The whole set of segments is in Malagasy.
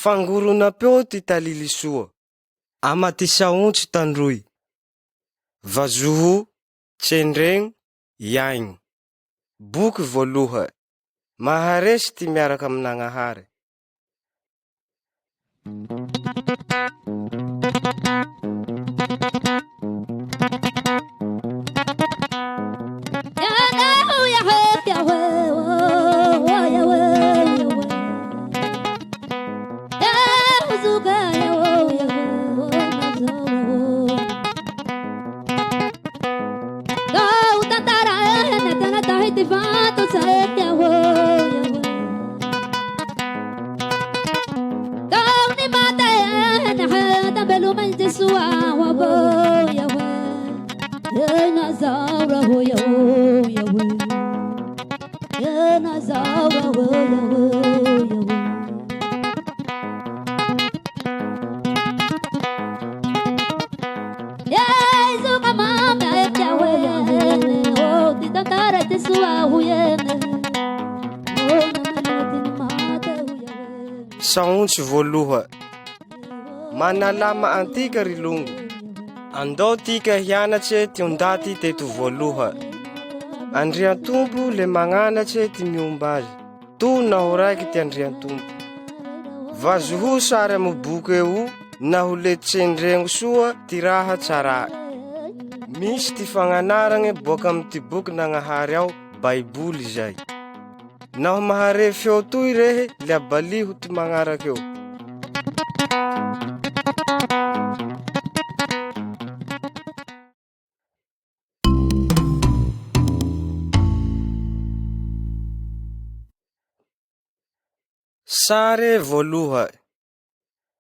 Fangorona-peo ty talilisoa, amaty saontsy tandroy, vazoho, tsendregno, iaigno. Boky voaloha, maharesy ty miaraka aminagnahary. Saontsy voaloha, manalama antika ry longo, andao tika hianatse ty ondaty teto voaloha. Andriantompo le magnanatse ty miomba azy, to naho raiky ty Andriantompo. Vazoho sary amy boky eo, naho le tsendregno soa ty raha tsara. Misy ty fagnanaragne boka amy ty boky nagnahary ao, Baiboly zay. Naho mahare feo toy rehe, le abaliho ty magnarak'eo. Sare voaloha,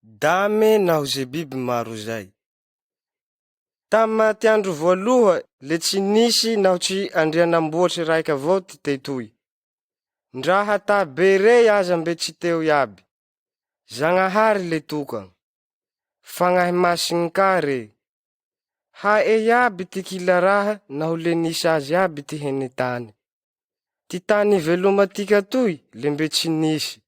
dame naho ze biby maro zay. Tamy ty andro voaloha, le tsy nisy naho tsy andrianamboatry raika avao ty tetoy. Ndraha tabe rey aza mbe tsy teo iaby. Zagnahary le tokagn, fagnahy masigny ka re. Hae iaby ty kila raha naho le nisy azy iaby ty hene tany. Ty tany veloma tika toy le mbe tsy nisy.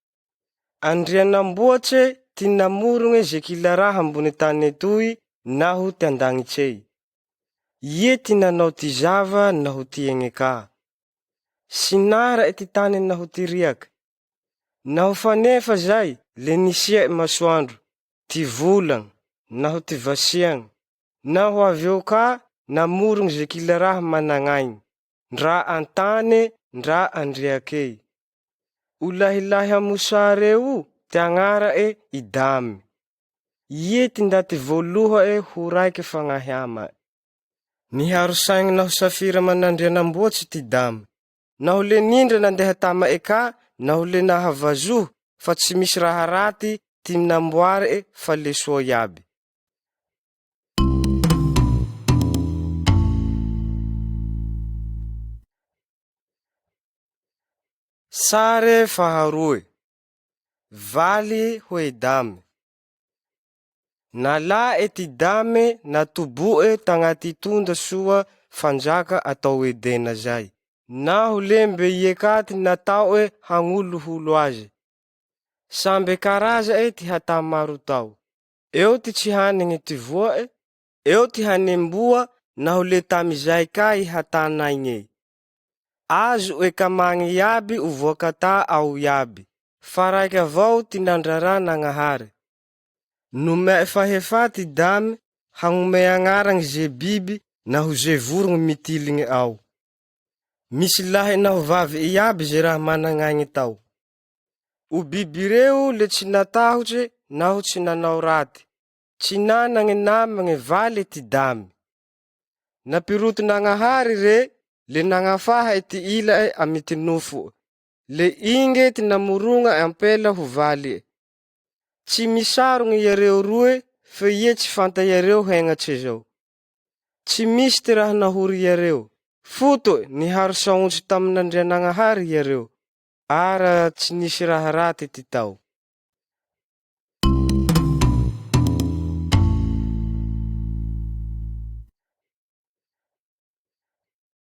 Andrianamboatse ty namorogne ze kila raha ambony tany etoy naho ty andagnitsey. Ie ty nanao ty zava naho ty egneka. Sinara ty tany naho ty riaky. Naho fanefa zay le nisia masoandro, ty volagn, naho ty vasiagn. Naho aveo ka namorony ze kila raha managn'aigny, ndra antane, ndra andriakey. Ulahilahy amosare eo, ty agnara Idamy. Ie ty ndaty voaloha ho raiky fagnahy ama. Niharo saigny naho safira manandrianamboatsy ty damy. Naho le nindra nandeha tama eka, naho le nahavazoho, fa tsy misy raha raty ty namboary fa le soa iaby. Sare faharoe, valy hoe dame. Nala ty dame natoboe tagnaty tonda soa fanjaka atao Edena zay. Naho lembe iekaty natao hagnoloholo azy. Sambe karaza ty hata maro tao. Eo ty tsy hanigny ty voa, eo ty hanemboa, naho le tamizay ka ihatanaigny. Azo kamagny iaby uvoakata ao iaby, fa raiky avao ty nandrara nagnahary. Nome fahefa ty dame, hagnome agnaragny ze biby naho ze vorogny mitiligny ao. Misy lahy naho vavy iaby ze raha managn'aigny tao. O biby reo le tsy natahotse naho tsy nanao raty, tsy nanagne namagne valy ty dame. Napiroto nagnahary re, le nagnafaha ty ila amy ty nofo, le inge ty namorogna ampela ho valy. Tsy misarogny iareo roe, fe ie tsy fanta iareo hegnatse zao. Tsy misy ty raha nahory iareo, foto niharo saontsy tamin'Andrianagnahary iareo, ara tsy nisy raha raty ty tao.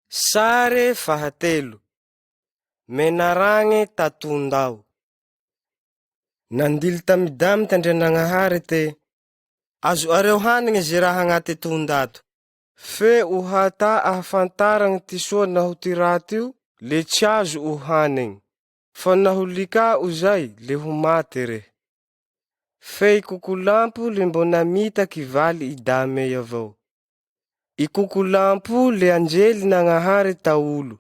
Sare fahatelo, menaragny tatondao. Nandily tamidamy tandrianagnahary te azo areo hanigny ze raha agnaty tondato. Fe o hata ahafantaragny ty soa naho ty raty io, le tsy azo o hanigny. Fa naho lika o zay, le ho maty rehe. Fe i kokolampo le mbo namitaky valy idame avao. I kokolampo le anjely nagnahary taolo.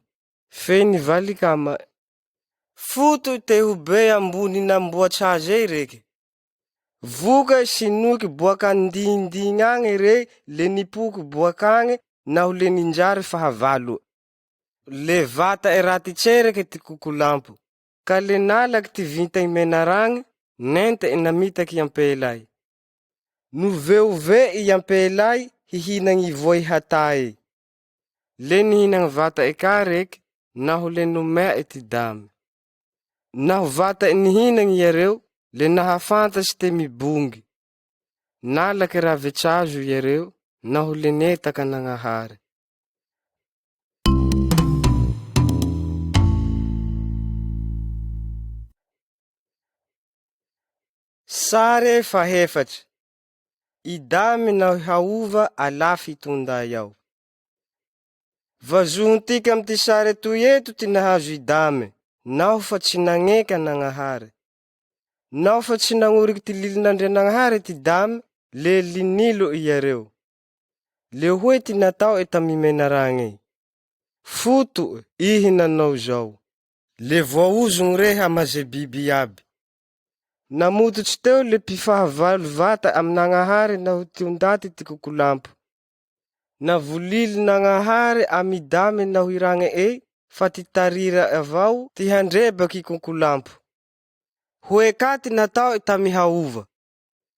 Fe nivaly kama foto te ho be ambony namboatsy ei reke. Voka sinoky boak'andindiny agny re le nipoky boak'agny naho le ninjary fahavalo. Le vata e raty tsereke ty kokolampo. Ka le nalaky ty vinta imenaragny, nente e namitaky iampelay. Noveove iampelay hihinagny voay hatay. Le nihinagny vata e ka reke, naho le nomea e ty dame. Naho vata e nihinagny iareo, le nahafantatsy te mibongy. Nalaky ravetsazo iareo, naho le netaky nagnahary. Sare fahefatry. Idame naho haova alafy itonday ao. Vazohontika amy ty sare toy eto ty nahazo idame, naho fa tsy nagneka nagnahary. Naho fa tsy nagnoriky ty lilin'Andrianagnahary ty dame, le linilo iareo. Le hoe ty natao e tamimenaragny. Foto ihi nanao zao. Le voaozony rehe amaze biby iaby. Namototsy teo le mpifahavalo vata amy nagnahary naho tiondaty ty kokolampo. Navolily nagnahary amy dame naho iragny fa ty tarira avao ty handrebaky kokolampo. Hoekaty natao e tamihaova.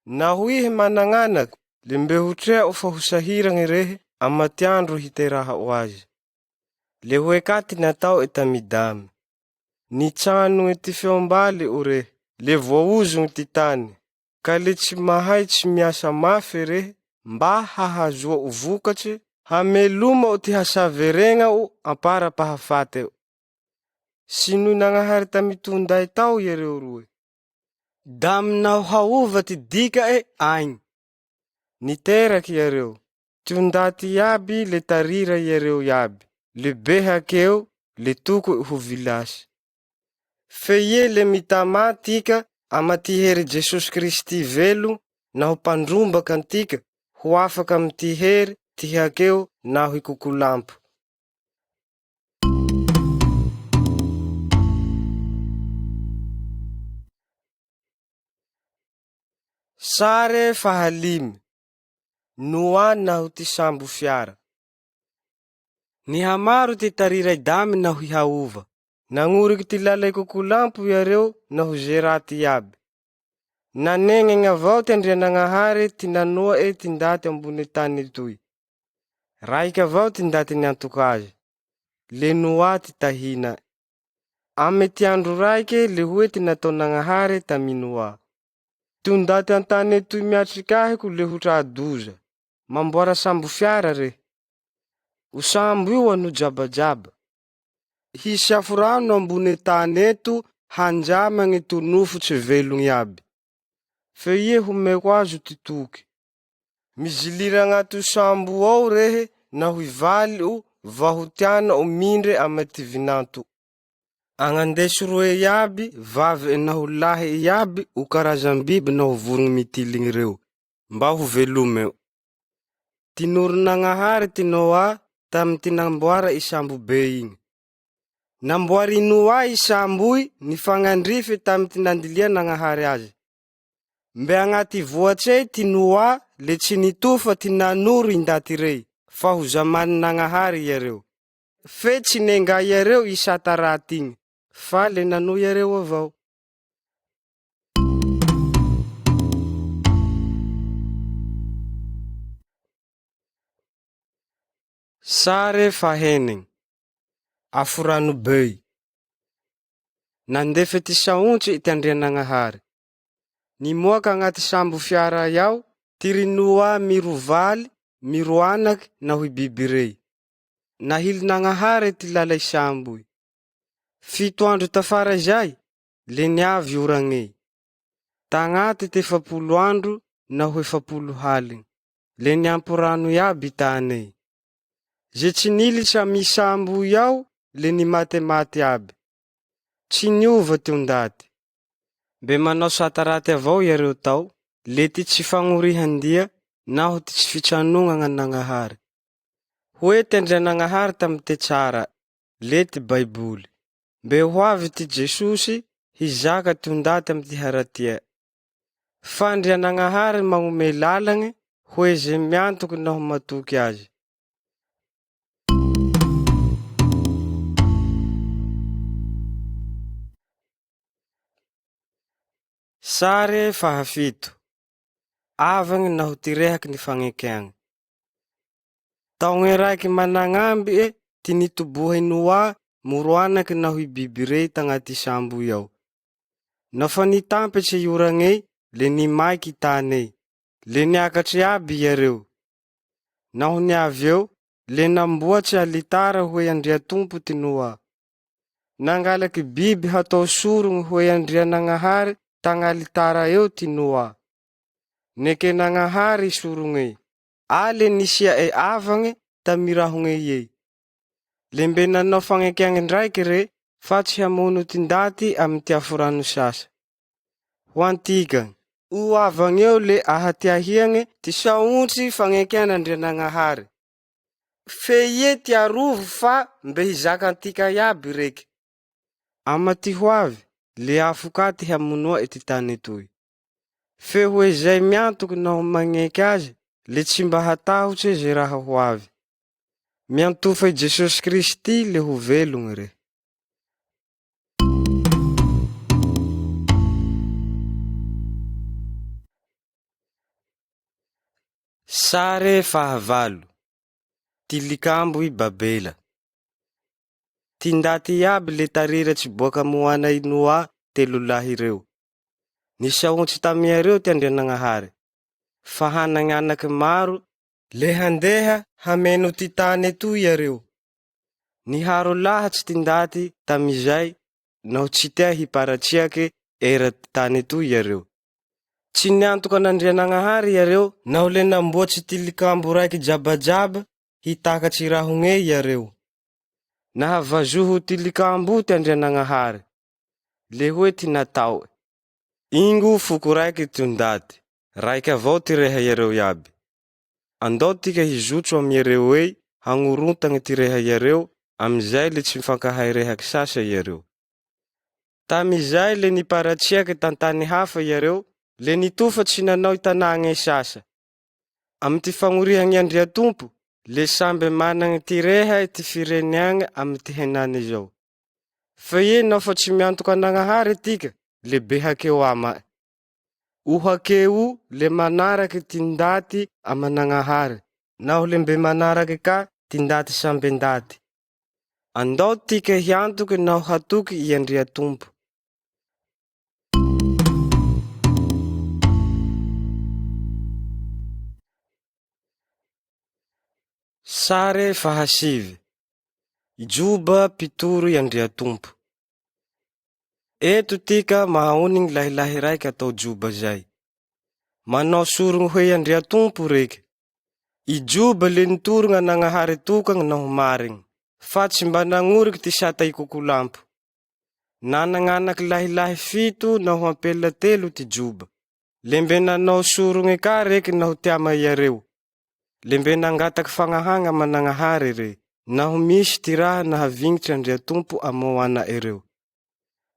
Naho ihe managnanaky, le mbe hotrea fa ho sahiragny rehe amatiandro hiteraha o azy. Le hoekaty natao e tamidame. Nitsano e ty feombaly o rehe, le voaozony ty tany, ka le tsy mahay tsy miasa mafy rehe, mba hahazoa o vokatse, hameloma o ty hasaveregna o ampara-pahafate o. Sinoy nagnahary tamitonday tao iareo roe. Dame naho haova ty dika agny. Niteraky iareo. Tiondaty iaby le tarira iareo iaby. Le be hakeo, le toko ho vilasy. Fe ie le mitama tika ama ty hery Jesosy Kristy velo, naho pandrombaky antika, ho afaky amy ty hery, ty hakeo, naho i kokolampo. Sare fahalimy. Noa naho ty sambo fiara. Nihamaro ty tariray dame naho hihaova. Nangoriky ty lalay kokolampo iareo naho ze raty iaby. Nanegnegny avao ty Andrianagnahary ty nanoa ty ndaty ambony tany toy. Raiky avao ty ndaty niantoky azy. Le Noa ty tahina. Ame ty andro raike le hoe ty natao Nagnahary tami Noa. Tondaty antany toy miatrikahiko le hotra doza. Mamboara sambo fiara re. O sambo io ano jabajaba. Hisy afo rano ambony tany eto hanjamagne tonofo tsy velogny aby. Fe ie homeko azo ty toky. Mizilira agnaty sambo ao rehe na ho ivaly o va ho tiana o mindre ame ty vinanto. Agnandesy roe iaby, vavy na ho lahy iaby o karazam-biby na ho vorogny mitiligny reo, mba ho velomeo. Tinoro-Nagnahary ty Noa tamy ty namboara isambo be igny. Namboary Noa isambo i nifagnandrify tamy ty nandilia Nagnahary azy. Mbe agnaty voatsy ty Noa le tsy nitofa ty nanoro indaty rey, fa ho zamany Nagnahary iareo. Fe tsy nenga iareo isata raty igny, fa le nano iareo avao. Sare fahenigny. Afo ranobey. Nandefa ty saontry ty Andrianagnahary. Nimoaka agnaty sambo fiara yao, ty Noa mirovaly, miroanaky na ho biby rey. Nahily Nagnahary ty lalay sambo. 7 andro tafara zay, le niavy oragne. Tagnaty ty 10 andro na hoe 10 haligny, le niampy rano iaby tany. Ze tsy nilitsy amy sambo iao, le ni matemate aby. Tsy niova teo ndaty. Mbe manao sataraty avao yareo tao, le ty tsy fagnorihandia, naho ty tsy fitranonga gn'anagnahary. Hoe ty andrianagnahary tamy te tsara, le ty Baiboly. Mbe ho avy ty Jesosy, hizaka teo ndaty amy ty haratia. Fa andrianagnahary magnome lalagne, hoe ze miantoky naho matoky azy. Sare fahafito. Avagne naho ty rehaky ny fagnekeagny. Taogne raiky managnamby ty nitobohay Noa moroanaky naho i biby rey tagnaty sambo iao. Nafa nitampitsy ioragne, le nimaiky tane, le niakatry aby yareo. Naho niavy eo, le namboatsy alitara hoe andria tompo ty Noa. Nangalaky biby hatao sorony hoe andrianagnahary tagn'alitara eo ty Noa. Nekenagnahary sorone, ale nisia avagne tamirahone ye. Lembe nanao fagnekeagny ndraiky re, fa tsy hamono ty ndaty amy ty aforano sasa. Ho antika, o avagne eo le ahatiahiagne ty saontry fagnekean'andrianagnahary. Fe ie ty arovo fa mbe hizaka antika iaby reky. Ama ty hoavy, le afokaty hamonoa ety tany etoy. Fe hoe zay miantoky naho magneky azy, le tsy mba hatahotse ze raha ho avy. Miantofa i Jesosy Kristy le ho velogny re. Sare fahavalo. Tilikambo i Babela. Ty ndaty iaby le tariratsy boaka moana i Noa 3 lahy reo. Nisaotsy tamiareo ty andrianagnahary. Fa hanagne anaky maro, le handeha hameno ty tany etoy yareo. Niharo lahatsy ty ndaty tamizay, naho tsy tea hiparatsiake era ty tany etoy yareo. Tsy niantoka an'andrianagnahary yareo, naho le namboatsy tilikambo raiky jabajaba, hitakatsy rahogne yareo. Nahavazoho tilikambo ty andrianagnahary, le hoe ty natao. Ingo foko raiky ty ndaty, raiky avao ty reha yareo iaby. Andao tika hizotso amy yareo ei, hagnorontagne ty reha yareo, amizay le tsy mifankahay rehaky sasa yareo. Tamizay le niparatsiake tantany hafa yareo, le nitofa tsy nanao itanagne sasa. Amy ty fagnorihagne Andria Tompo, le sambe managne ty reha ty fireneagna amy ty henany zao. Fa ie nao fa tsy miantoka anagnahary tika, le be hakeo ama. O hakeo le manaraky ty ndaty amanagnahary, naho le mbe manaraky ka ty ndaty sambe ndaty. Andao tika hiantoky naho hatoky i Andria Tompo. Sare fahasivy. Ijoba pitoro i Andria Tompo. Eto tika mahonigny lahilahy raiky atao Joba zay. Manao sorogny hoe Andria Tompo reky. Ijoba le nitorogna anagnahary tokagny naho marigny, fa tsy mba nagnoriky ty sata i kokolampo. Nanagn'anaky lahilahy 7 naho ampela 3 ty Joba. Lembe nanao sorogny ka reky naho tiama yareo. Lembe nangataky fagnahagna managnahary re, naho misy ty raha nahavignitry Andria Tompo amoana ereo.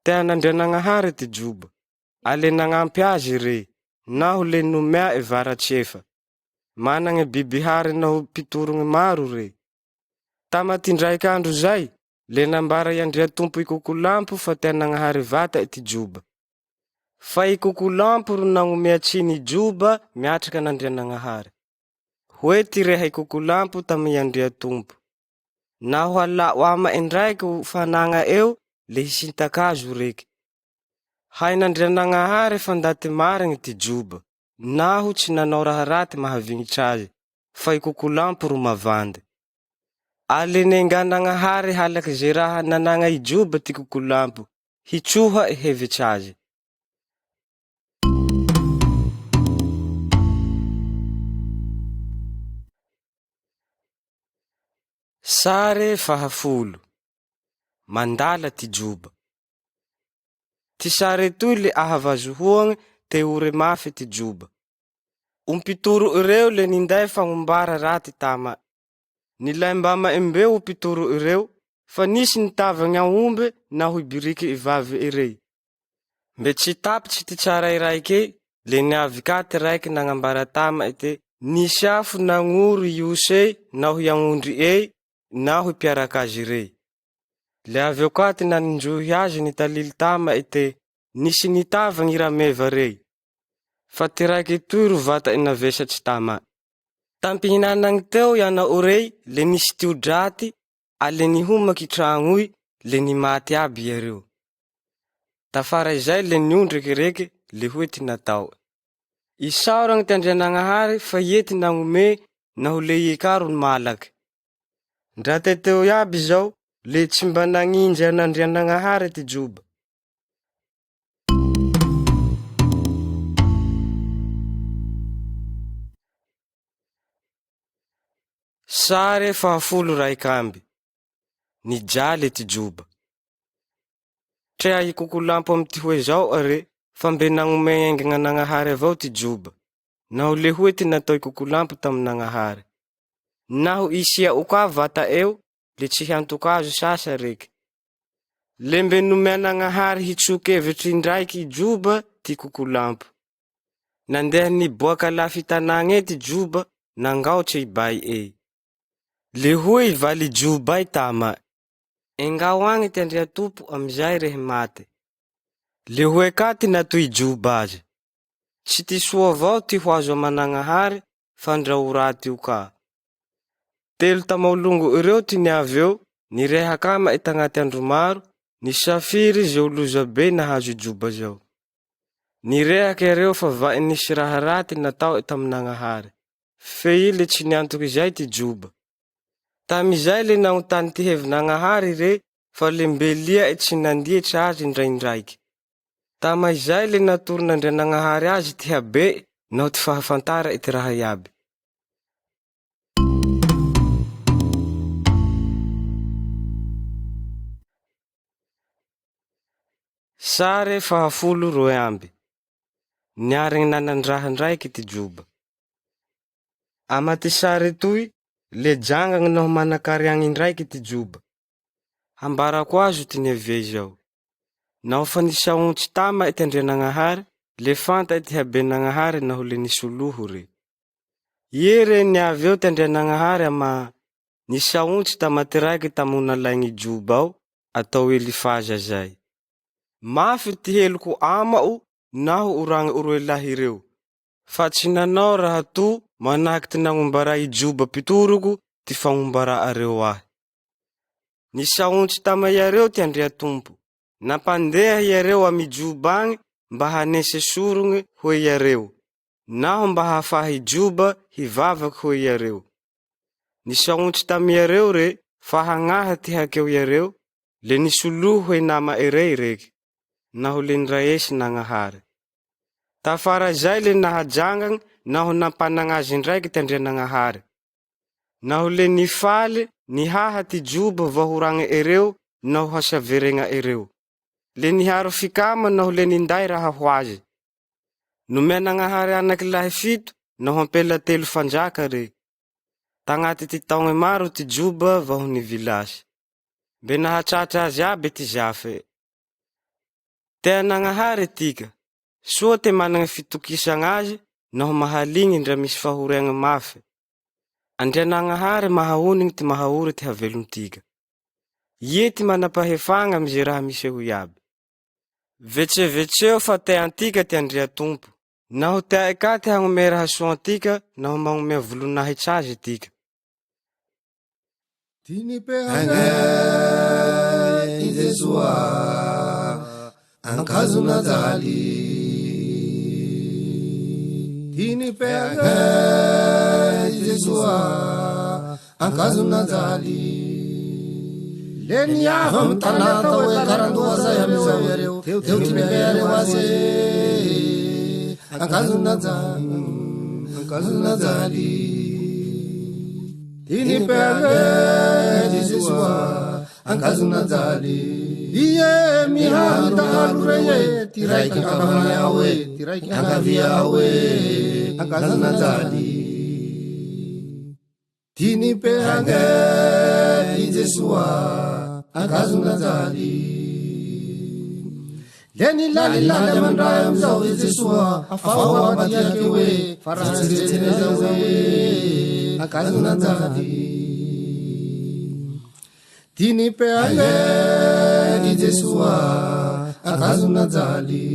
Tean'andrianagnahary ty Joba, ale nagnampy azy re, naho le nomea varatsefa. Managne bibihary naho pitorogny maro re. Tama ty ndraiky andro zay, le nambara i Andria Tompo i kokolampo fa teanagnahary vata ity Joba. Fa i kokolampo ro nagnomeatsiny i Joba miatraky an'andrianagnahary. Hoe ty reha i kokolampo tamy Andria Tompo. Naho alao ama indraiky ho fanagna eo, le hisintakazo reky. Hain'andrianagnahary fa ndaty marigny ty Joba, naho tsy nanao raha raty mahavignitry azy, fa i kokolampo ro mavandy. Alenenganagnahary halaky ze raha nanagna i Joba ty kokolampo, hitsoha hevitsy azy. Sare fahafolo. Mandala ty juba. Ty sare toy le ahavazohoagne te ore mafy ty juba. Umpitoro ireo le ninday fangombara raty tama. Nilay mba maembeo upitoro ireo, fa nisy nitavagny aombe na huy biriki ivavy irei. Mbe tsy tapitsy ty tsara iraike, le niavikate raike nangambara tama ite, nisy afo nangoro iuse na huy angondri ei, na huy piarakazy rei. Le aveo kate naninjohy azy nitalili tama ite, nisy nitavagny irameva rei. Fa ty raike toy ro vata inavesatsy tama. Tampihinanagny teo yana orei, le nisy tio draty, ale nihomaky tragnoy, le nimaty aby yareo. Tafara izay le niondreky reke, le hoe ty natao. Isaoragny ty Andrianagnahary fa iety nagnome, na ho le ikaro ny malaky. Ndra teteo iaby zao, le tsy mba nanginjy an'Andrianagnahary ty juba. Sare fahafolo raikamby. Nijaly ty juba. Trea ikokolampo am ty hoe zao are, fa mbe nagnome engagna Nagnahary avao ty juba. Naho le hoe ty natao ikokolampo tam Nagnahary. Naho isia oka vata eo, le tsy hiantoka azo sasa reke. Le mbe nomea Nagnahary hitsokevitry indraiky juba ty kokolampo. Nandeha niboaka lafitanagny e ty juba, nangaotsy ibay e. Le hoe ivali juba tama. Engao agny ty Andria Tompo amizay rehe mate. Le hoe ka ty natoy juba azy. Tsy ty soa avao ty hoazo Managnahary, fandrao raty io ka. Telo tamaulongo ireo ty niaveo, nirehakama itagnaty andro maro, nisafiry ze oloza be nahazo juba zao. Nirehaky ireo fa vai nisy raha raty natao tam Nagnahary. Fe ile tsy niantoky izay ty juba. Tamizay le nagnotany ty hevi Nagnahary re, fa le mbelia tsy nandietsy azy indraindraiky. Tama izay le natoron'Andrianagnahary azy ty habe, nao ty fahafantara ity raha iaby. Sare fahafolo roe amby. Niarigny nanandraha ndraiky ty juba. Ama ty sare toy, le jangagny naho manakariagny ndraiky ty juba. Hambarako azo ty nevey zao. Naho fa nisaontsy tama ity Andrianagnahary, le fanta ity habe Nagnahary naho le nisoloho re. Iere niaveo ty Andrianagnahary ama nisaontsy tama ty raiky tamona laigny juba ao, atao Elifaza zay. Mafy ty heloko amao, naho oragny oroelahy reo. Fa tsy nanao raha to, manahaky ty nangombara i juba pitoroko, ty fangombara areo ahy. Nisaontsy tama yareo ty Andria Tompo. Napandeha yareo amy juba agny, mba hanese sorogne hoe yareo. Naho mba hafahy juba, hivavaky hoe yareo. Nisaontsy tamy yareo re, fa hagnaha ty hakeo yareo, le nisoloho hoe nama erei reke. Naho le niraesy Nagnahary. Tafara zay le nahajangagny, naho nampanagnazy ndraiky ty Andrianagnahary. Naho le nifaly, nihaha ty juba vahoragny ereo, naho hasaveregna ereo. Le niharo fikama naho le ninday raha hoazy. Nomea Nagnahary anaky lahy fito, naho ampela telo fanjaka re. Tagnaty ty taogne maro ty juba vaho nivilasy. Be nahatratra azy aby ty zafe. Tea Nagnahary tika, soa te managny fitokisagn azy, naho mahaligny ndra misy fahoriagny mafy. Andrianagnahary mahaonigny ty mahaory ty havelon tika. Ie ty manapahefagna amy ze raha misy ho iaby. Vetsevetseo fa te antika ty Andria Tompo. Naho te aika ty hagnome raha soa tika, naho magnome volonahitsy azy tika. Tinipehanga Jesua ankazona zali. Tinipehanga Jesua ankazona zali. Leni aham tanata we karandua saya mizawere teu tinipehare wase ankazona zali. Dini pege Jesua angkazuna jali iye mihanda alureye tirai kakabana yawe tirai kakavia yawe angkazuna jali Dini pege Jesua angkazuna jali Leni lali lali mandrayam zawe Jesua afawa batia kewe farasitene zawe angkazuna jali Dini peange di Jesua angkazuna jali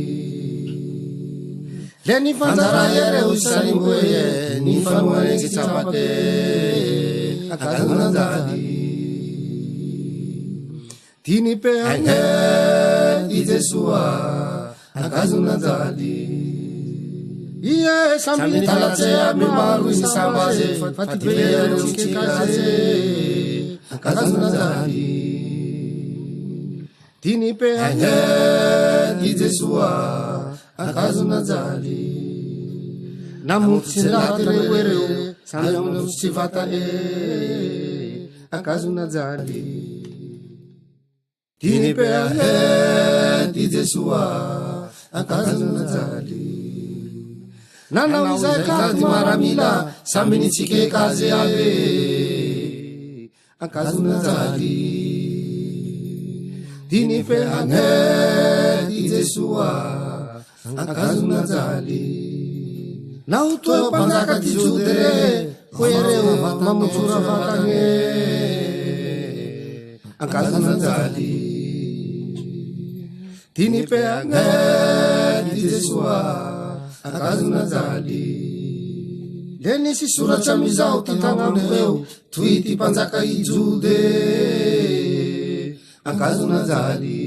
Leni fanzara yere usalimbuye ni fanware kichapate angkazuna jali Dini peange di Jesua angkazuna jali Iye sambil talatsea memaru sambaze fatibeye uskikaze angkazuna jali Dini peange di Jesua angkazuna jali Namun sinatire wereu sambil sifata angkazuna jali Dini peange di Jesua angkazuna jali Nana wizaka maramila samini chike kaze abe angkazuna jali Dini peange di Jesua angkazuna jali Nauto panzaka dijudere Kwere mamutura vatange angkazuna jali Dini peange di Jesua angkazuna jali Leni si surat samizao titangamureu Tweeti panzaka ijude angkazuna jali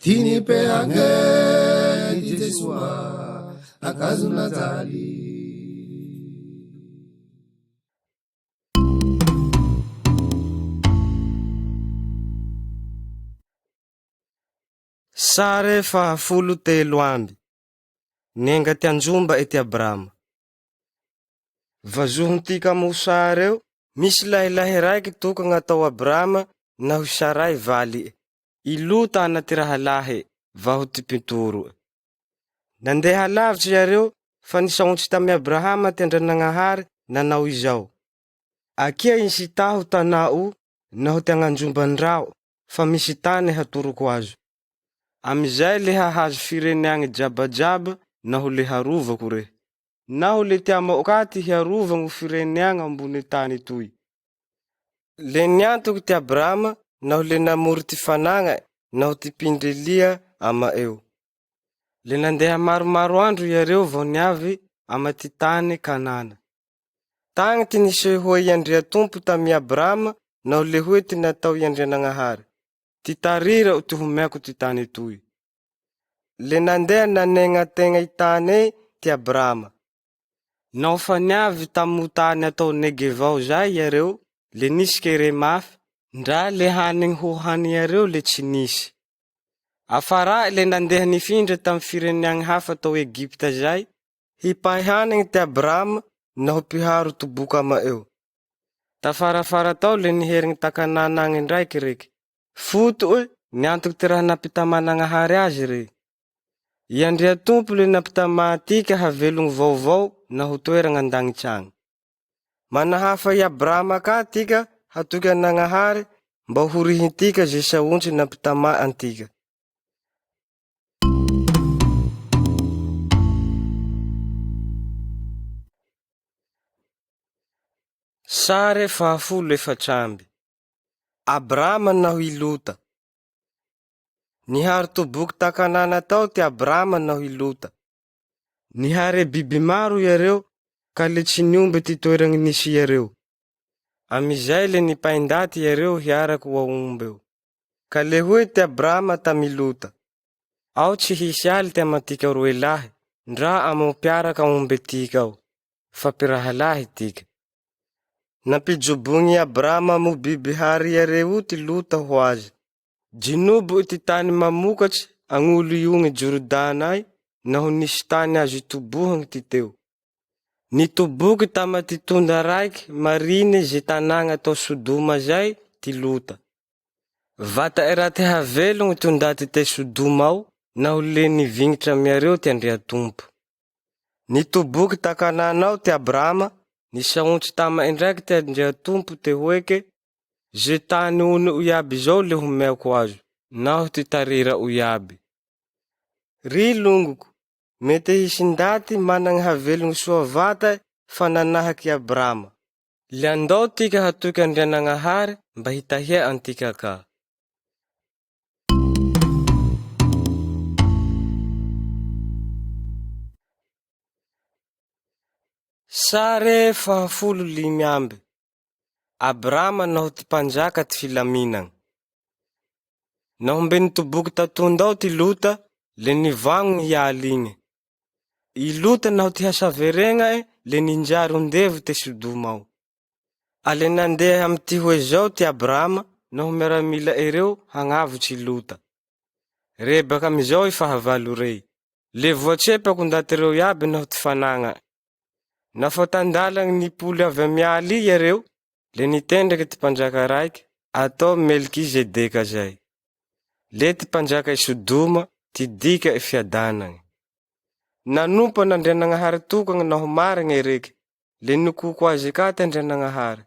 Dini peange di Jesua angkazuna jali Sare fahafolo telo amby. Nenga ty anjomba ety Abrama. Vazohon tika mo sare eo, misy lahilahy raiky toka gn'atao Abrama na ho Sarai valie. Ilota anaty rahalahy va ho ty pintoro. Nandeha lavitsy yareo fa nisaotsy tamy Abrahama ty andranagnahary nanao izao. Akia insy taho tanao na ho ty agnanjomban-drao fa misy tany hatoroko azo. Amizay le hahazo fireneagny jabajaba na ho le harovako re. Na ho le tiamaokaty hiarova gno fireneagny ambony tany toy. Le niantoky ty Abrama na ho le namory ty fanagna na ho ty pindrelia ama eo. Le nandeha maromaro andro yareo vao niavy ama ty tany Kanana. Tagny ty nisehoa iandria tompo tamy Abrama na ho le hoe ty natao iandrianagnahary. Ty tarira o ty homeako ty tany toy. Le nandeha nanegna tegna itane ty Abrama. Nao fa niavy tamo tany atao Negevao zay yareo, le nisy kere mafy, ndra le hanigny ho hany yareo le tsy nisy. Afara le nandeha nifindra tamy fireneagny hafa atao Egypta zay, hipahy hanigny ty Abrama na ho piharo toboka ama eo. Tafarafara tao le niherigny takananagny ndraiky reky. Foto e, niantoky ty raha nampitamanagnaahary azy re. Iandria tompo le nampitamatika havelogny vaovao na ho toeragna andagnitsagny. Manahafa i Abrama ka tika hatoky anagnahary mba horihintika ze saontsy nampitama antika. Sare fahafolo efatramby. Abrama naho ilota. Nihary toboky takanana tao ty Abrama naho ilota. Nihary biby maro yareo ka le tsy niombe ty toeragny nisy yareo. Amizay le nipaindaty yareo hiaraky waombeo. Ka le hoe ty Abrama tamilota. Ao tsy hisy aly ty amatika roelahy, ndra amo piaraka ombe tika ao. Fa pirahalahy tika. Napijobogny Abrama mo biby hari yareo ty lota ho azy. Jinobo ity tany mamokatsy agn'olo iogny Jordanay na ho nisy tany azo itobohagny ty teo. Nitoboky tama ty tondra raiky mariny ze tanàgna tao Sodoma zay ty Lota. Vata e raty havelogny tondaty te Sodoma ao, naho le nivignitra miareo ty Andriatompo. Nitoboky ta Kanana ao ty Abrama, nisaontry tama indraiky ty Andriatompo te hoeke, ze tany ono iaby zao le homeako azo, naho ty tarira iaby. Ry longoko, mety hisindaty managny havelogny soa vata fa nanahaky Abrama. Le andao tika hatoky Andrianagnahary mba hitahia antika ka. Sare 15 Abrama naho ty mpanjaka ty filaminagny. Naho mbe nitoboky tatondao ty Lota, le nivagno hialy igny. I Lota naho ty hasaveregna le ninjary ondevo te Sodoma ao. Ale nandeha amy ty hoe zao ty Abrama, naho miaramila ereo hagnavotsy Lota. Re baka amizao fahavalo rey. Le voatsepako ndaty reo iaby naho ty fanagna. Nafa tandalagny nipoly avy amialy ereo, le nitendraky ty mpanjaka raiky, atao Melkizedeka zay. Le ty mpanjaka i Sodoma, ty dika e fiadanagny. Nanompa n'Andrianagnahary tokagny naho marigny ereky, le nokoko azy ka ty Andrianagnahary.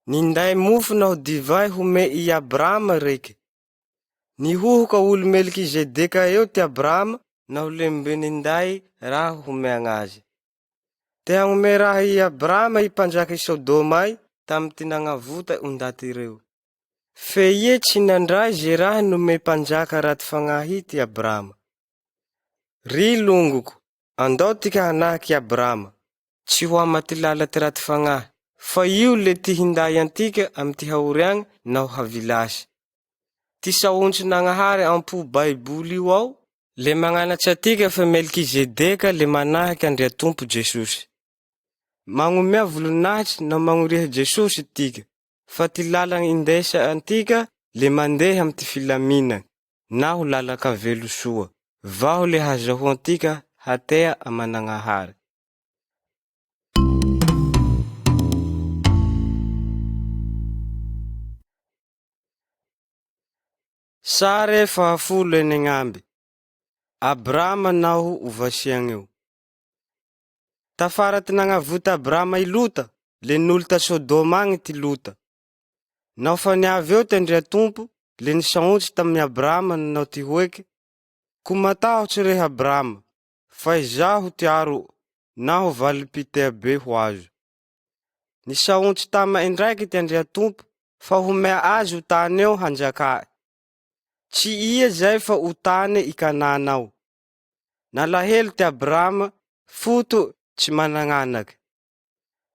Ninday mofo naho divay home i Abrama reky. Nihohoka olo Melkizedeka eo ty Abrama, naho le mbe ninday raha home agnazy. Te hagnome raha i Abrama i mpanjaka i Sodoma tamy ty nagnavota ondaty reo. Fe ie tsy nandray ze raha nome mpanjaka raty fagnahy ty Abrama. Ry longoko, andao tika hanahaky Abrama, tsy ho amaty lala ty raty fagnahy, fa io le ty hinday antika amy ty haoriagny naho havilasy. Ty saontry nagnahary ampo Baiboly io ao, le magnanatsy atika fa Melkizedeka le manahaky Andriatompo Jesosy. Magnomea volonahitsy na magnoriha Jesosy tika, fa ty lalagny indesa antika le mandeha amy ty filaminagny, naho lalaka velo soa, vaho le hazaho antika hatea amanagnahary. Sare 14 Abrama naho ovasiagn'eo. Tafara ty nagnavota Abrama i Lota, le n'olo ta Sodoma agny ty Lota. Naho fa niavy eo ty Andriatompo, le nisaontry tamy Abrama nanao ty hoeky, ko matahotsy reha Abrama, fa izaho ty aro, naho valim-pitea be ho azo. Nisaontry tama indraiky ty Andriatompo, fa homea azy ho tany eo hanjakà. Tsy ia zay fa ho tany i Kanana ao. Nalahelo ty Abrama, foto tsy managnanaky.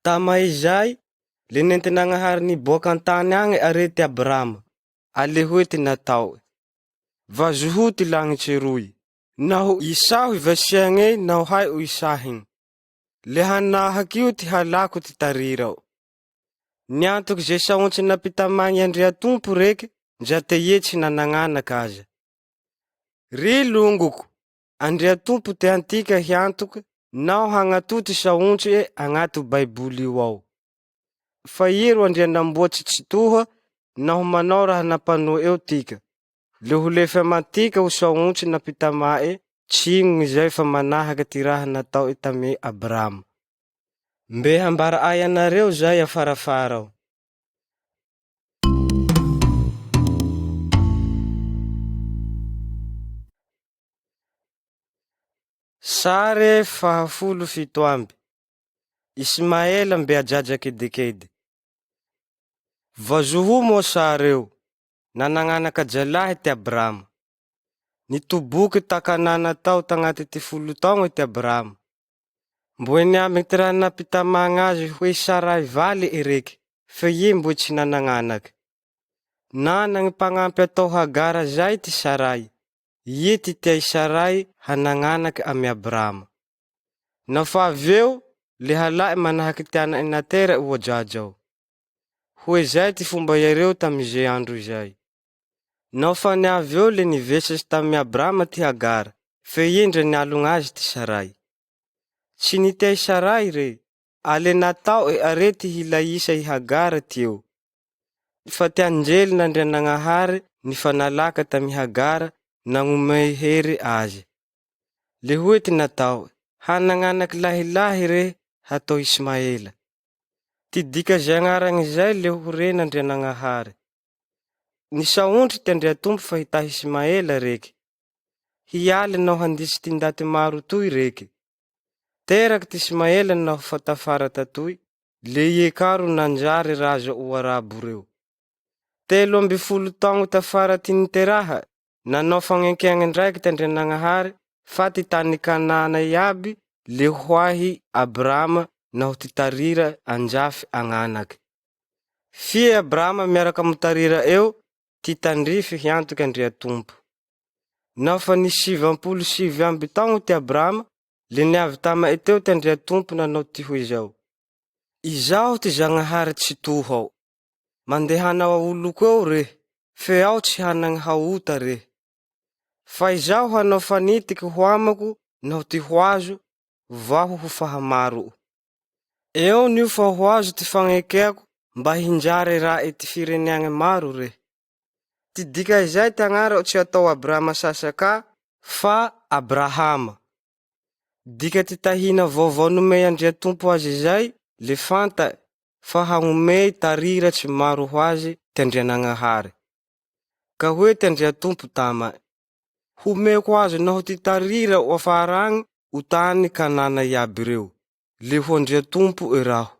Tama izay, le nentenagnahary niboaka antany agny arety Abrama, alehoe ty natao. Vazoho ty lagnitsy roy, naho isaho ivasiagne naho hay o isahiny. Le hanahaky io ty halako ty tarirao. Niantoky ze saontry napitamagny Andriatompo reky, ndra te ie tsy nanagnanaky aza. Ry longoko, Andriatompo te antika hiantoky, naho hagnatoty saontry agnaty Baiboly io ao. Fa ie ro andrianamboatsy tsitoha, naho manao raha napanoa eo tika. Le ho lefa matika ho saontry napitama tsy igny zay fa manahaky ty raha natao tame Abrama. Mbe hambara ay anareo zay afarafara ao. Sare 17 Ismaela mbe ajaja kedekede. Vazoho moa sareo, nanagnanaka jalahy ty Abrama. Nitoboky ta Kanana tao tagnaty ty 10 taogna ty Abrama. Mbo niamy ty raha napitamagna azy hoe Sarai valy ereky, fe ie mbo tsy nanagnanaky. Nanagny mpagnampy atao Hagara zay ty Sarai, ie ty tia Sarai hanagnanaky amy Abrama. Nafa avy eo, le halay manahaky tiana inatera oajaja ao. Hoe zay ty fomba yareo tamize andro zay. Nafa niavy eo le nivesatsy tamy Abrama ty Hagara, fe ie ndra nialogna azy ty Sarai. Tsy nitia Sarai re, ale natao arety hilaisa i Hagara teo. Fa ty anjely nandrianagnahary ny fanalaka tami Hagara nagnome hery azy. Le hoe ty natao, hanagnanaky lahilahy re hatao Ismaela. Ty dika zay agnarany zay le ho re nandrianagnahary. Nisaondry ty Andria Tompo fa hitahy Ismaela reky. Hialy nao handisy ty ndaty maro toy reky. Teraky ty Ismaela nao fatafara tatoy, le iekaro nanjary raza o Arabo reo. 13 taongo tafara ty niteraha, nanao fagnenkeagny ndraiky ty Andrianagnahary, fa ty tany Kanana iaby le hoahy Abrahama naho ty tarira anjafy agnanaky. Fie Abrahama miaraka amy tarira eo, ty tandrify hiantoky Andria Tompo. Naho fa ni 77 taongo ty Abrahama, le niavy tama eteo ty Andria Tompo nanao ty hoy zao. Izao ty Zagnahary tsy tohao. Mandehanao aoloko eo re, fe ao tsy hanagny haota re. Fa izao hanao fanitiky ho amako naho ty hoazo, vaho ho fahamaro. Eo nio fa ho azo ty fagnekeako mba hinjary rae ty fireneagny maro re. Ty dika izay ty agnarao tsy atao Abrahama sasaka, fa Abrahama. Dika ty tahina vaovao nomey Andria Tompo azy zay, le fanta fa hagnomey tariratsy maro ho azy ty Andrianagnahary. Ka hoe ty Andria Tompo tama, homeko azo naho ty tarira o afara agny o tany Kanana iaby reo, le ho Andria Tompo eraho.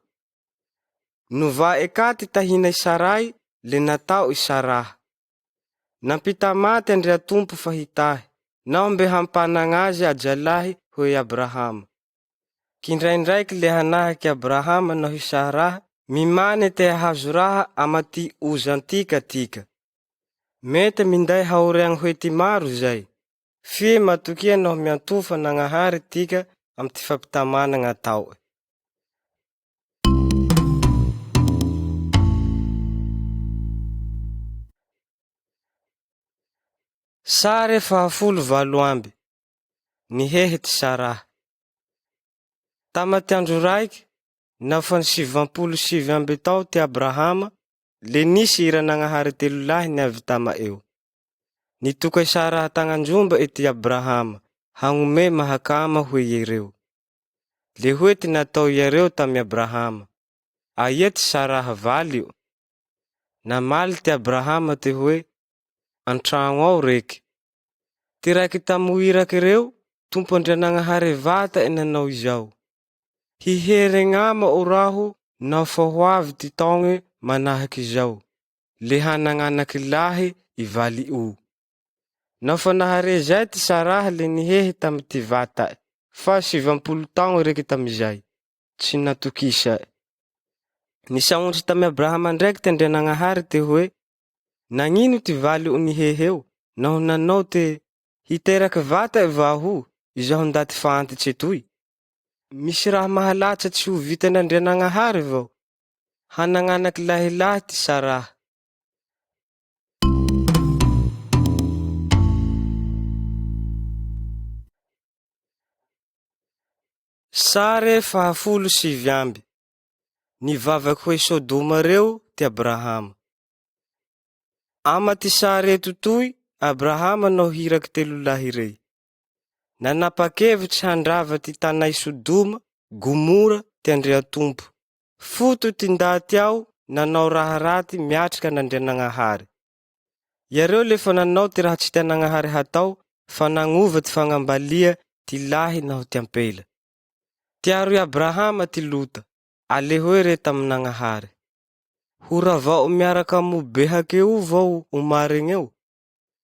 Nova eka ty tahina Sarai, le natao Saraha. Nampita maty Andria Tompo fa hitahy, nao mbe hampanagnazy ajalahy hoe Abrahama. Kindraindraiky le hanahaky Abrahama naho Saraha, mimane te hahazo raha amaty ozantika tika. Mete minday haoriagny hoe ty maro zay, fie matokia naho miantofa nagnahary tika amy ty fampitamana gn'atao. Sare 18 nihehy ty Saraha. Tama ty andro raiky, naho fa ny 77 tao ty Abrahama, le nisy iranagnahary 3 lahy niavy tama eo. Nitoka Saraha tagnanjomba ety Abrahama, hagnome mahakama hoe ireo. Le hoe ty natao iareo tami Abrahama, aia ty Saraha valio. Namaly ty Abrahama ty hoe, antragno ao reky. Ty raiky tamoiraky reo, Tompo Andrianagnahary vata nanao izao. Hiheregnama o raho nao fa ho avy ty taogne manahaky izao, le hanagnanaky lahy ivaly o. Nao fa nahare zay ty Saraha le nihehy tamy ty vata, fa 70 taogno reky tamizay, tsy natokisa. Nisaondry tamy Abrahama ndraiky ty Andrianagnahary ty hoe, nagnino ty valy o nihehy eo, naho nanao te hiteraky vata vaho, izaho ndaty fantitsy etoy. Misy raha mahalatsa tsy ho vitan'Andrianagnahary vao, hanagnanaky lahilahy ty Saraha. Sare 17 nivavaky hoe Sodoma reo ty Abrahama. Ama ty sare totoy, Abrahama nao hiraky 3 lahy rey. Nanapakevitsy handrava ty tanay Sodoma, Gomora ty Andria Tompo. Foto ty ndaty ao, nanao raha raty miatriky an'Andrianagnahary. Yareo lefa nanao ty raha tsy tianagnahary hatao, fa nagnova ty fagnambalia ty lahy naho ty ampela. Tiaro i Abrahama ty lota, alehoe re taminagnahary. Hora vao miaraka mobehaky eo vao o marigny eo,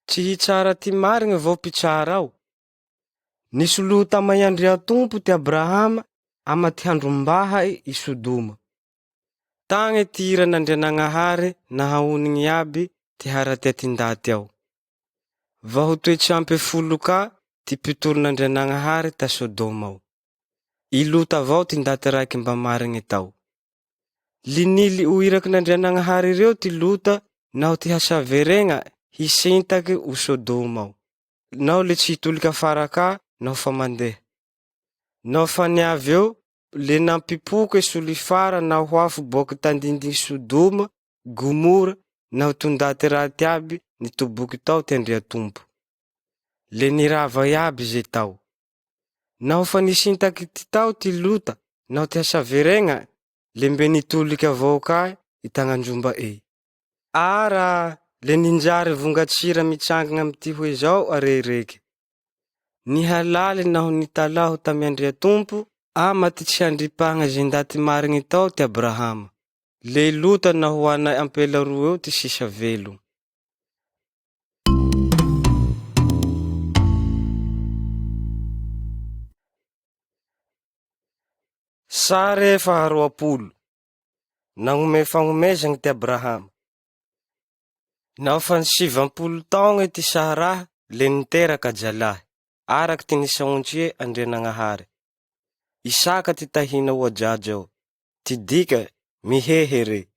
tsy hitsara ty marigny vao pitsara ao. Nisolota may Andria Tompo ty Abrahama ama ty handrombahai i Sodoma. Tagny ty iran'Andrianagnahary nahaonigny aby ty haraty ndaty ao. Vaho toetsy ampy 10 ka ty pitoron'Andrianagnahary ta Sodoma ao. Ilota avao ty ndaty raiky mba marigny tao. Linily oiraky n'Andrianagnahary reo ty lota naho ty hasaveregna hisintaky o Sodoma ao. Nao le tsy hitolika faraka naho fa mandeha. Nao faniavy eo, le nampipoka e solifara na hoafo boky tandindiny Sodoma, Gomora, nao tondate raty aby nitoboky tao ty Andriatompo. Le nirava iaby ze tao. Nao fa nisintaky ty tao ty lota, nao ty hasaveregna, le mbe nitoliky avao ka itagnandromba e. Ara, le ninjary vongatsira mitsangana amy ty hoe zao arereky. Nihalale naho nitalaho tamy Andriatompo, ama ty tsy handripagna ze ndaty marigny tao ty Abrahama. Le lota nahoana ampela roa eo ty sisa velo. Sare faharoapolo. Nagnome fagnomezagny ty Abrahama. Nao fa 70 taogny ty Sara le niteraka jalahy, araky ty nisaontrie Andrianagnahary. Isaka ty tahina oajaja ao, ty dika mihehere.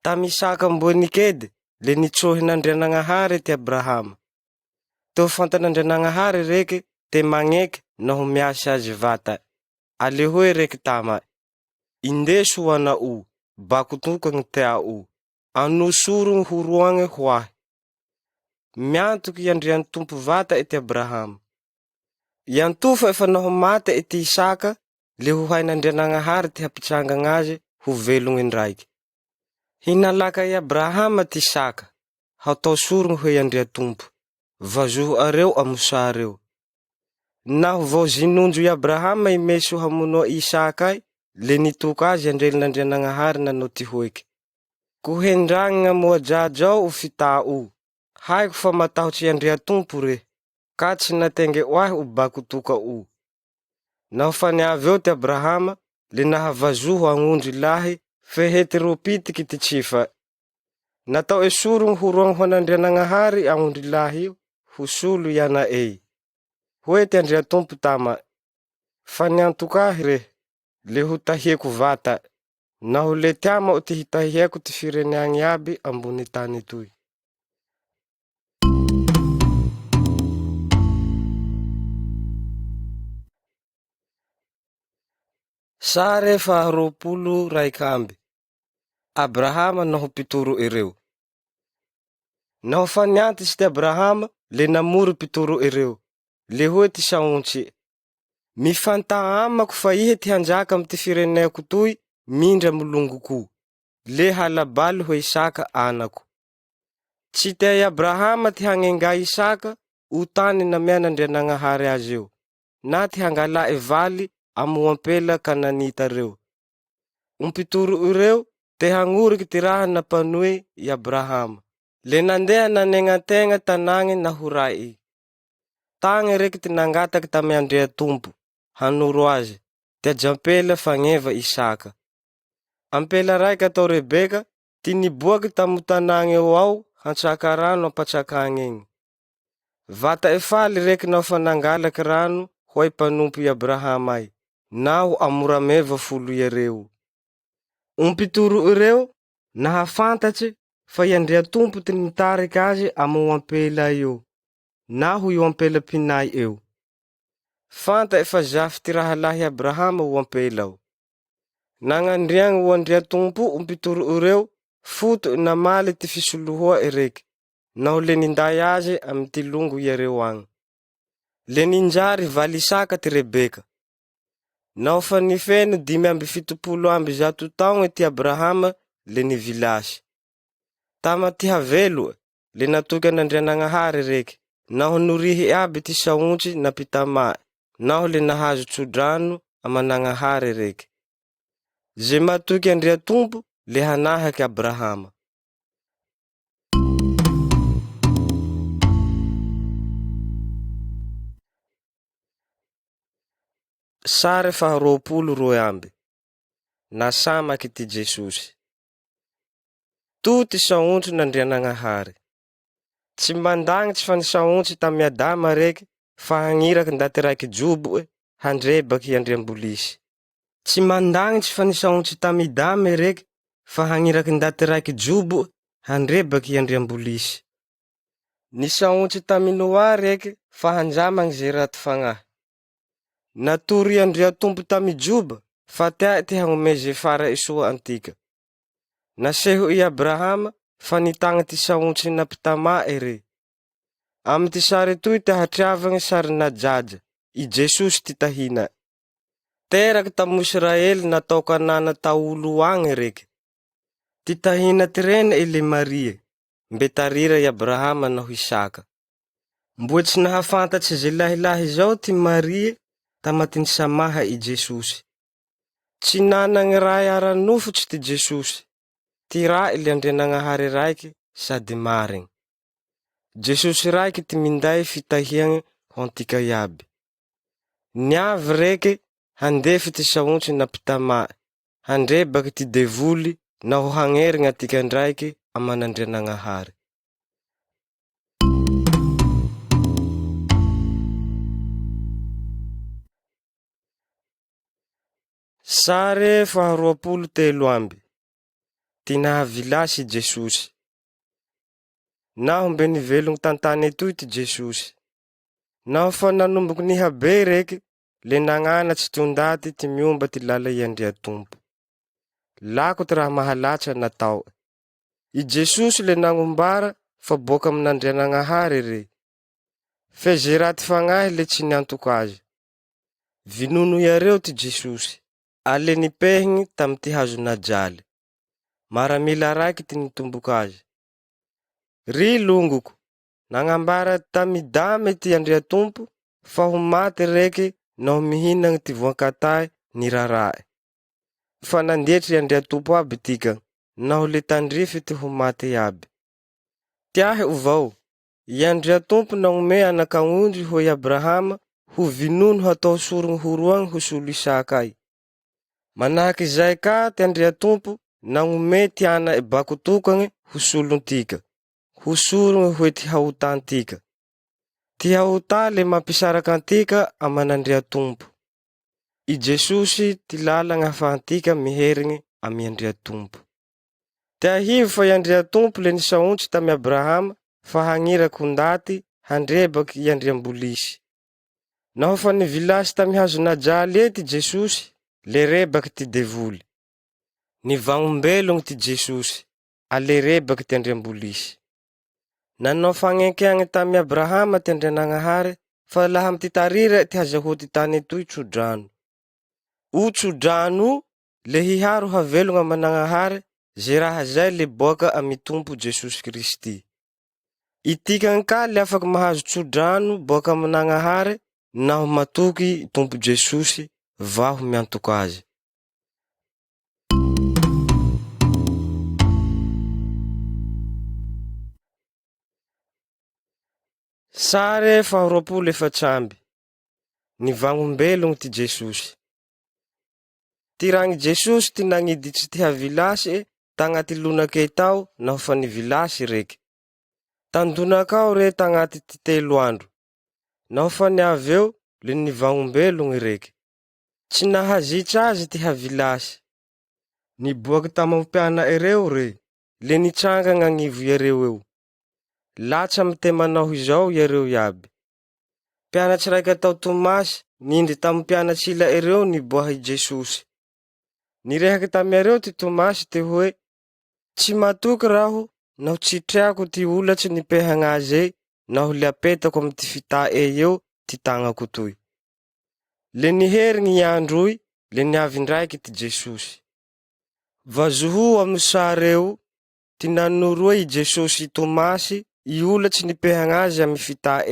Tamy Isaka mbo nikedy, le nitsohin'Andrianagnahary ty Abrahama. Teo fantan'Andrianagnahary reke te magneky naho miasa azy vata. Alehoe reke tama, indeso ho anao, bako tokagny teao, anosorogny ho roagne hoahy. Miantoky Andriatompo vata ety Abrahama. Iantofa efa naho mate ety Isaka, le ho hain'Andrianagnahary ty hapitrangagny azy ho velogny ndraiky. Hinalaka i Abrahama ty Isaka, hatao sorogny hoe Andriatompo, vazoho areo amosareo. Naho vao zinonjo i Abrahama imeso hamonoa Isaka ay, le nitoka azy andrelin'Andrianagnahary nanao ty hoeky. Kohendragna moajajao o fitao, haiko fa matahotsy Andriatompo re, ka tsy natenge oahy o bako toka o. Naho faniavy eo ty Abrahama, le nahavazoho agnondry lahy fehety ropitiky ty tsifa. Natao esorogny ho roagny ho an'Andrianagnahary agnondry lahy io, ho solo iana e. Hoe ty Andriatompo tama, fa niantokahy re, le ho tahieko vata, naho le tiama o ty hitahiako ty fireneagny aby ambony tany toy. Sare faharoapolo raikamby. Abrahama naho pitoro ireo. Naho fa niantitsy ty Abrahama, le namory pitoro ireo, le hoe ty saontry. Mifanta amako fa ihe ty hanjaka amy ty fireneako toy, mindra molongoko, le halabaly hoe Isaka anako. Tsy te Abrahama ty hangenga Isaka, o tany namian'Andrianagnahary azy eo, na ty hangalae valy amoampela Kananita reo. Umpitoro ireo, te hangoriky ty raha napanoe i Abrahama, le nandeha nanegna tegna tanagny nahorai. Tagny reky ty nangataky tamy Andriatompo, hanoro azy, ty ajampela fagneva Isaka. Ampela raiky atao Rebeka, ty niboaky tamo tanagny eo ao, hantsaka rano ampatsakagny egny. Vata efaly reky nao fa nangalaky rano, hoay mpanompo i Abrahama ay, naho amorameva folo ireo. Umpitoro ireo, nahafantatsy fa i Andriatompo ty nitariky azy amo ampela io, naho io ampela pinay eo. Fanta efa zafy ty raha lahy Abrahama o ampela ao. Nangandriagny o Andriatompo umpitoro ireo, foto namaly ty fisolohoa ereky, naho le ninday azy amy ty longo ireo agny. Le ninjary valy Isaka ty Rebeka. Naho fa nifeno 570 taogny ty Abrahama, le nivilasy. Tama ty havelo, le natoky an'Andrianagnahary reky, naho norihy aby ty saontry napitama, naho le nahazo tsodrano amanagnahary reky. Ze matoky Andriatompo, le hanahaky Abrahama. Sare faharoapolo roe amby. Nasamaky ty Jesosy. To ty saontry n'Andrianagnahary. Tsy mandagnitsy fa nisaontry tamy Adama reky, fa hagniraky ndaty raiky joboe, handrebaky andriambolisy. Tsy mandagnitsy fa nisaontry tamy Idame reky, fa hagniraky ndaty raiky joboe, handrebaky andriambolisy. Nisaontry tamy Noa reky, fa hanjamagny ze raty fagnahy. natory Andria Tompo tamy Joba, fa tia ty hagnome ze fara isoa antika. Naseho i Abrahama, fa nitagna ty saontry napitama ere. Amy ty sary toy ty hatriavagne sary najaja, i Jesosy ty tahina. Teraky tamo Israely natao kanana taolo agny reke. Ty tahina ty rene ile Maria, mbe tarira i Abrahama naho Isaka. Mboa tsy nahafantatsy ze lahilahy zao ty Maria, tamatiny samaha i Jesosy. Tsy nanagny ray ara-nofotsy ty Jesosy, ty ra ile Andrianagnahary raiky sady marigny. Jesosy raiky ty minday fitahiagny ho antika iaby. Niavy reke handefy ty saontry napitama, handrebaky ty devoly na ho hagnerigny atika ndraiky aman'Andrianagnahary. Sare faharoapolo telo amby. Ty nahavilasy Jesosy. Naho mbe nivelogny tantany etoy ty Jesosy. Naho fa nanomboky nihabe reke, le nagnanatsy tondaty ty miomba ty lala i Andria Tompo. Lako ty raha mahalatsa natao. I Jesosy le nangombara fa boka amin'Andrianagnahary re. Fe ze raty fagnahy le tsy niantoky azy. Vinono iareo ty Jesosy. Ale nipehigny tamy ty hazo najaly. Maramila raiky ty nitomboky azy. Ry longoko, nagnambara tamidame ty Andria Tompo, fa ho maty reke naho mihinagny ty voankatay ni rarae. Fa nandietry Andria Tompo aby tika, naho le tandrify ty ho maty aby. Tiahe uvao, i Andria Tompo nagnome anak'aondry ho i Abrahama, ho vinono hatao sorogny horoagny ho solo Isakay. Manahaky zay ka ty Andria Tompo nagnome ty ana e bako tokagne ho solontika, ho sorogny hoe ty haota antika. Ty haota le mampisaraky antika aman'Andria Tompo. I Jesosy ty lalagna ahafahantika miherigny amy Andria Tompo. Ty ahivo fa i Andria Tompo le nisaontry tamy Abrahama fa hagniraky ho ndaty handrebaky i Andriambolisy. Naho fa nivilasy tamy hazo najaly ety Jesosy, le rebaky ty devoly. Nivagnombelogny ty Jesosy, ale rebaky ty Andriambolisy. Nanao fagnenkeagny tamy Abrahama ty Andrianagnahary, fa laha amy ty tarira ty hazahoa ty tany etoy tsodrano. O tsodrano le hiharo havelogna aman'Agnahary, ze raha zay le boaka amy Tompo Jesosy Kristy. Itikagny ka le afaky mahazo tsodrano boaka aman'Agnahary, naho matoky Tompo Jesosy vaho miantoky azy. Sare faharoapolo efatsamby. Nivagnombelogny ty Jesosy. Ty ragny Jesosy ty nagniditsy ty havilasy tagnaty lonake tao naho fa nivilasy reke. Tandonakao re tagnaty ty 3 andro. Naho fa niaveo le nivagnombelogny reke. Tsy nahazitsy azy ty havilasy. Niboaky tamampiana ereo re, le nitranga gn'agnivo iareo eo. Latsa mite manao izao iareo iaby. Pianatsy raiky atao Tomasy, nindry tamy pianatsy ila ereo niboahy Jesosy. Nirehaky tamy areo ty Tomasy ty hoe, tsy matoky raho, naho tsy treako ty olatsy nipehagnazy naho le apetako amy ty fità eo ty tagnako toy. Le niherigny i androy, le niavy ndraiky ty Jesosy. Vazoho amy sareo, ty nanoroa i Jesosy Tomasy, i olatsy nipehagnazy amy fità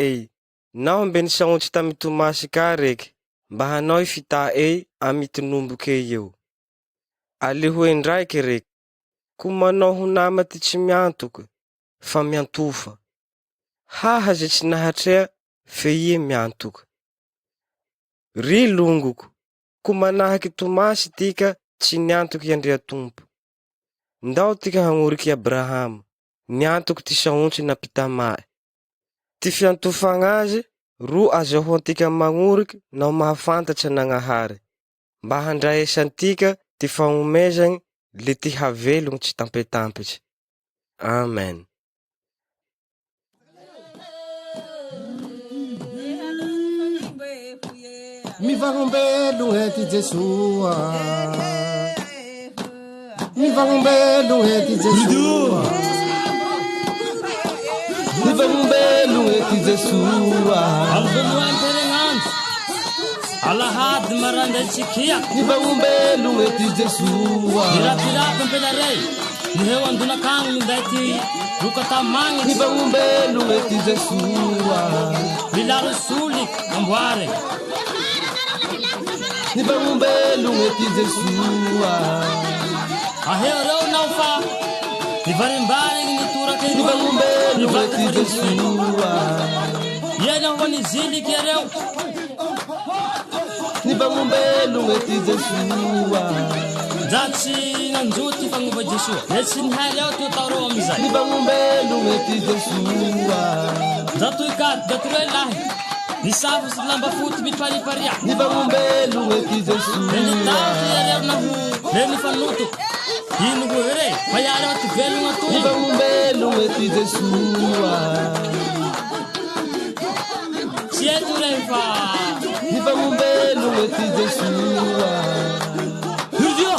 naho mbe nisaontry tamy Tomasy ka reke, mba hanao i fità amy tinomboke eo. Alehoe ndraiky reke, ko manao ho nama ty tsy miantoky, fa miantofa. Haha ze tsy nahatrea, fe ie miantoky. Ry longoko, ko manahaky Tomasy tika tsy niantoky i Andria Tompo. Ndao tika hagnoriky Abrahama, niantoky ty saontry napitama. Ty fiantofagnazy, ro azahoantika magnoriky naho mahafantatsy anagnahary, mba handraesantika ty fagnomezagny le ty havelogny tsy tampetampitsy. Amen. Mi vangumbelo eti Jesua. Mi vangumbelo eti Jesua. Mi vangumbelo eti Jesua. Albumu enterengan. Alahad maranda chikia. Mi vangumbelo eti Jesua. Tira pempelarei. Nihewan dunakang nindati. Rukatamang. Mi vangumbelo eti Jesua. Bilalo sulik ambuare. Mi vangumbelo eti Jesua. Ahero naufa. Ivarimbari ni tura ke Mi vangumbelo eti Jesua. Yena wani zili kereu. Mi vangumbelo eti Jesua. Dati nanjuti panguba Jesua. Yesin hareu tu tauro amizai. Mi vangumbelo eti Jesua. Datu ikat datuelah. Nisafu lamba futi bipari paria. Mi vangumbelo eti Neni Jesua. tau yareu nahu. Neni fanutu. Inu buhere. Payare watu velu Mi ngatu. vangumbelo eti Jesua. Sietu lefa. Mi vangumbelo eti Jesua. Hurdio.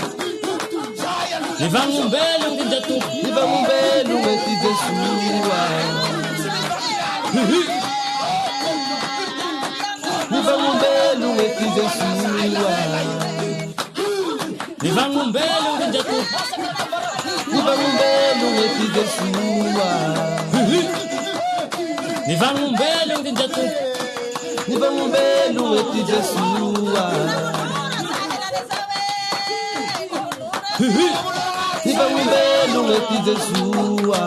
Nivangu mbele ngidatu. Mi vangumbelo eti Jesua. Mi vangumbelo eti Jesua. Nivangu mbele ngidatu. Mi vangumbelo eti Jesua. Nivangu mbele ngidatu. Mi vangumbelo eti Jesua. Mi vangumbelo eti Jesua.